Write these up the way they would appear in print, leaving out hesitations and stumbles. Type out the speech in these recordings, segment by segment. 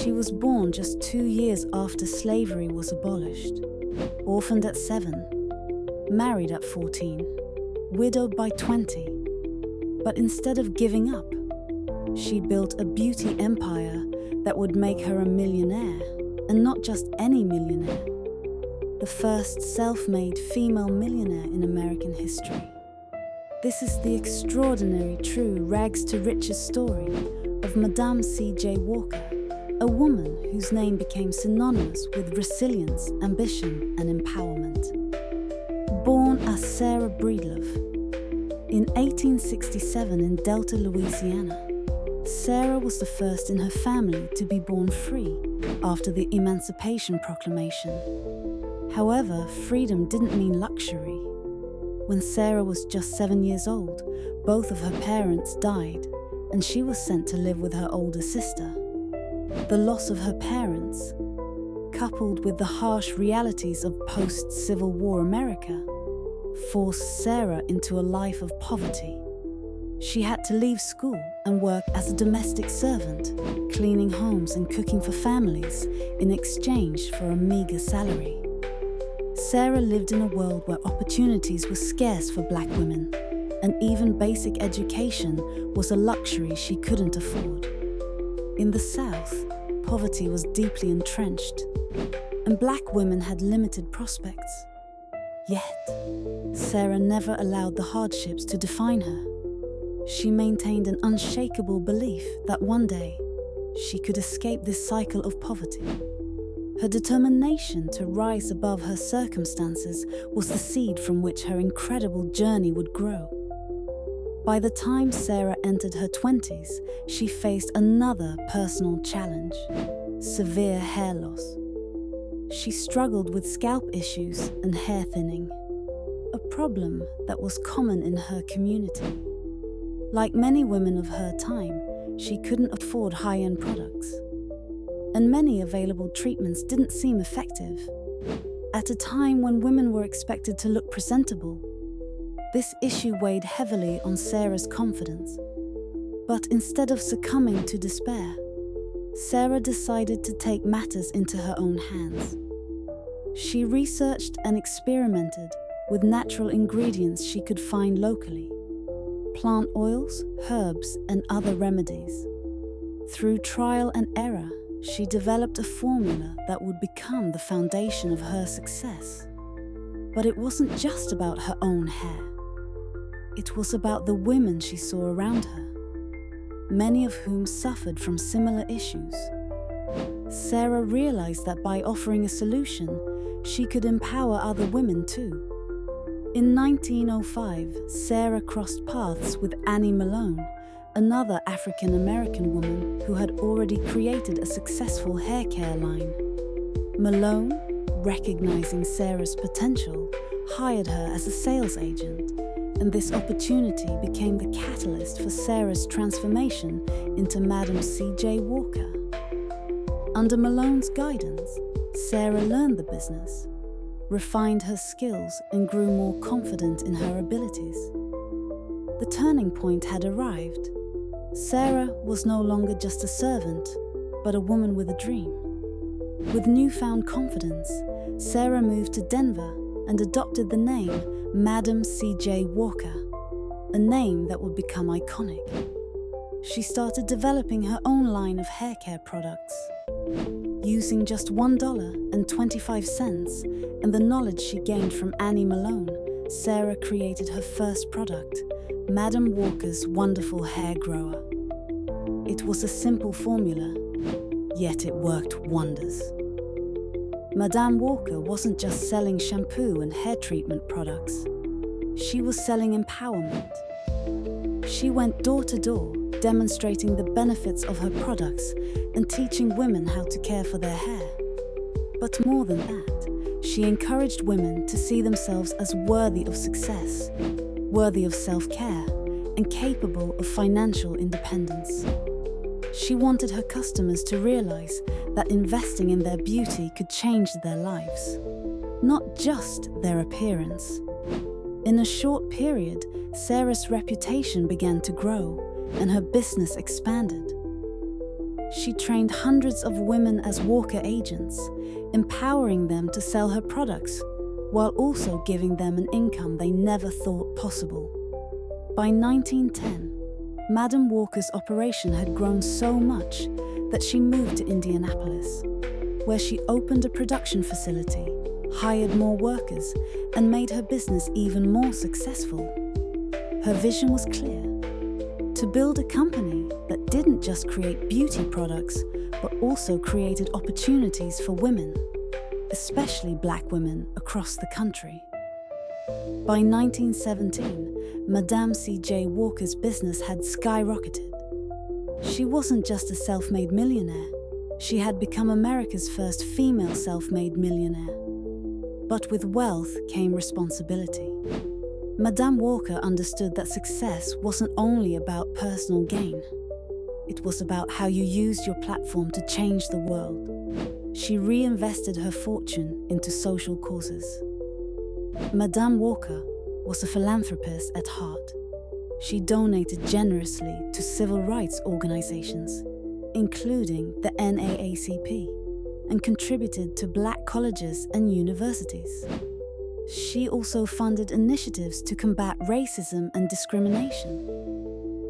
She was born just 2 years after slavery was abolished, orphaned at 7, married at 14, widowed by 20. But instead of giving up, she built a beauty empire that would make her a millionaire, and not just any millionaire, the first self-made female millionaire in American history. This is the extraordinary, true, rags-to-riches story of Madam C.J. Walker, a woman whose name became synonymous with resilience, ambition, and empowerment. Born as Sarah Breedlove in 1867 in Delta, Louisiana, Sarah was the first in her family to be born free after the Emancipation Proclamation. However, freedom didn't mean luxury. When Sarah was just 7 years old, both of her parents died, and she was sent to live with her older sister. The loss of her parents, coupled with the harsh realities of post-Civil War America, forced Sarah into a life of poverty. She had to leave school and work as a domestic servant, cleaning homes and cooking for families in exchange for a meager salary. Sarah lived in a world where opportunities were scarce for Black women, and even basic education was a luxury she couldn't afford. In the South, poverty was deeply entrenched, and Black women had limited prospects. Yet, Sarah never allowed the hardships to define her. She maintained an unshakable belief that one day she could escape this cycle of poverty. Her determination to rise above her circumstances was the seed from which her incredible journey would grow. By the time Sarah entered her 20s, she faced another personal challenge: severe hair loss. She struggled with scalp issues and hair thinning, a problem that was common in her community. Like many women of her time, she couldn't afford high-end products, and many available treatments didn't seem effective. At a time when women were expected to look presentable, this issue weighed heavily on Sarah's confidence. But instead of succumbing to despair, Sarah decided to take matters into her own hands. She researched and experimented with natural ingredients she could find locally: plant oils, herbs, and other remedies. Through trial and error, she developed a formula that would become the foundation of her success. But it wasn't just about her own hair. It was about the women she saw around her, many of whom suffered from similar issues. Sarah realized that by offering a solution, she could empower other women too. In 1905, Sarah crossed paths with Annie Malone, another African-American woman who had already created a successful hair care line. Malone, recognizing Sarah's potential, hired her as a sales agent, and this opportunity became the catalyst for Sarah's transformation into Madam C.J. Walker. Under Malone's guidance, Sarah learned the business, refined her skills, and grew more confident in her abilities. The turning point had arrived. Sarah was no longer just a servant, but a woman with a dream. With newfound confidence, Sarah moved to Denver and adopted the name Madam C.J. Walker, a name that would become iconic. She started developing her own line of hair care products. Using just $1.25 and the knowledge she gained from Annie Malone, Sarah created her first product, Madam Walker's Wonderful Hair Grower. It was a simple formula, yet it worked wonders. Madame Walker wasn't just selling shampoo and hair treatment products. She was selling empowerment. She went door to door, demonstrating the benefits of her products and teaching women how to care for their hair. But more than that, she encouraged women to see themselves as worthy of success, worthy of self-care, and capable of financial independence. She wanted her customers to realize that investing in their beauty could change their lives, not just their appearance. In a short period, Sarah's reputation began to grow and her business expanded. She trained hundreds of women as Walker agents, empowering them to sell her products, while also giving them an income they never thought possible. By 1910, Madam Walker's operation had grown so much that she moved to Indianapolis, where she opened a production facility, hired more workers, and made her business even more successful. Her vision was clear: to build a company that didn't just create beauty products, but also created opportunities for women, especially Black women across the country. By 1917, Madam C.J. Walker's business had skyrocketed. She wasn't just a self-made millionaire, she had become America's first female self-made millionaire. But with wealth came responsibility. Madam Walker understood that success wasn't only about personal gain. It was about how you used your platform to change the world. She reinvested her fortune into social causes. Madam Walker was a philanthropist at heart. She donated generously to civil rights organizations, including the NAACP, and contributed to Black colleges and universities. She also funded initiatives to combat racism and discrimination.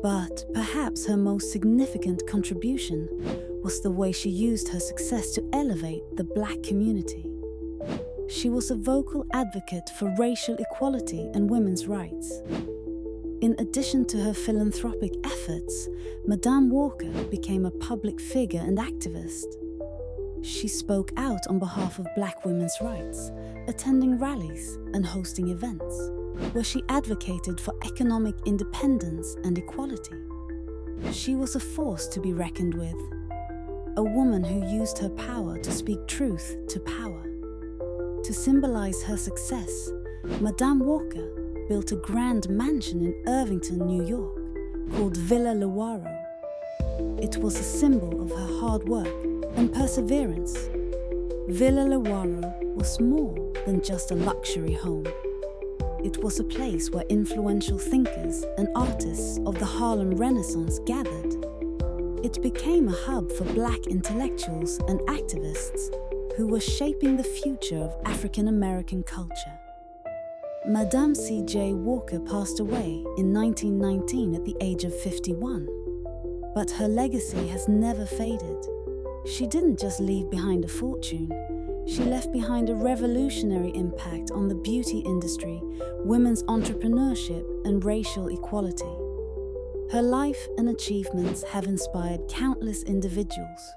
But perhaps her most significant contribution was the way she used her success to elevate the Black community. She was a vocal advocate for racial equality and women's rights. In addition to her philanthropic efforts, Madam Walker became a public figure and activist. She spoke out on behalf of Black women's rights, attending rallies and hosting events, where she advocated for economic independence and equality. She was a force to be reckoned with, a woman who used her power to speak truth to power. To symbolize her success, Madam Walker built a grand mansion in Irvington, New York, called Villa Lewaro. It was a symbol of her hard work and perseverance. Villa Lewaro was more than just a luxury home. It was a place where influential thinkers and artists of the Harlem Renaissance gathered. It became a hub for Black intellectuals and activists who were shaping the future of African American culture. Madam C.J. Walker passed away in 1919 at the age of 51, but her legacy has never faded. She didn't just leave behind a fortune, she left behind a revolutionary impact on the beauty industry, women's entrepreneurship, and racial equality. Her life and achievements have inspired countless individuals.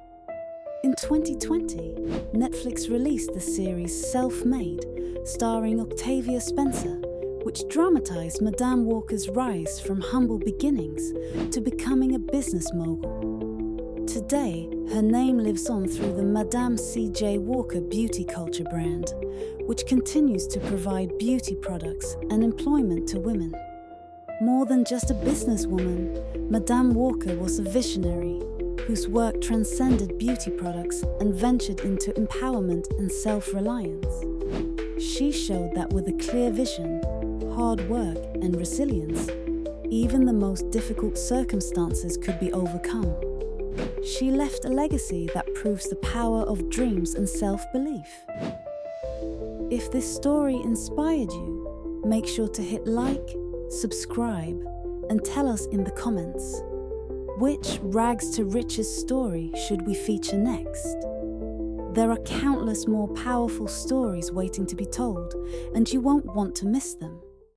In 2020, Netflix released the series Self-Made, starring Octavia Spencer, which dramatized Madam Walker's rise from humble beginnings to becoming a business mogul. Today, her name lives on through the Madam C.J. Walker beauty culture brand, which continues to provide beauty products and employment to women. More than just a businesswoman, Madam Walker was a visionary whose work transcended beauty products and ventured into empowerment and self-reliance. She showed that with a clear vision, hard work, and resilience, even the most difficult circumstances could be overcome. She left a legacy that proves the power of dreams and self-belief. If this story inspired you, make sure to hit like, subscribe, and tell us in the comments. Which rags to riches story should we feature next? There are countless more powerful stories waiting to be told, and you won't want to miss them.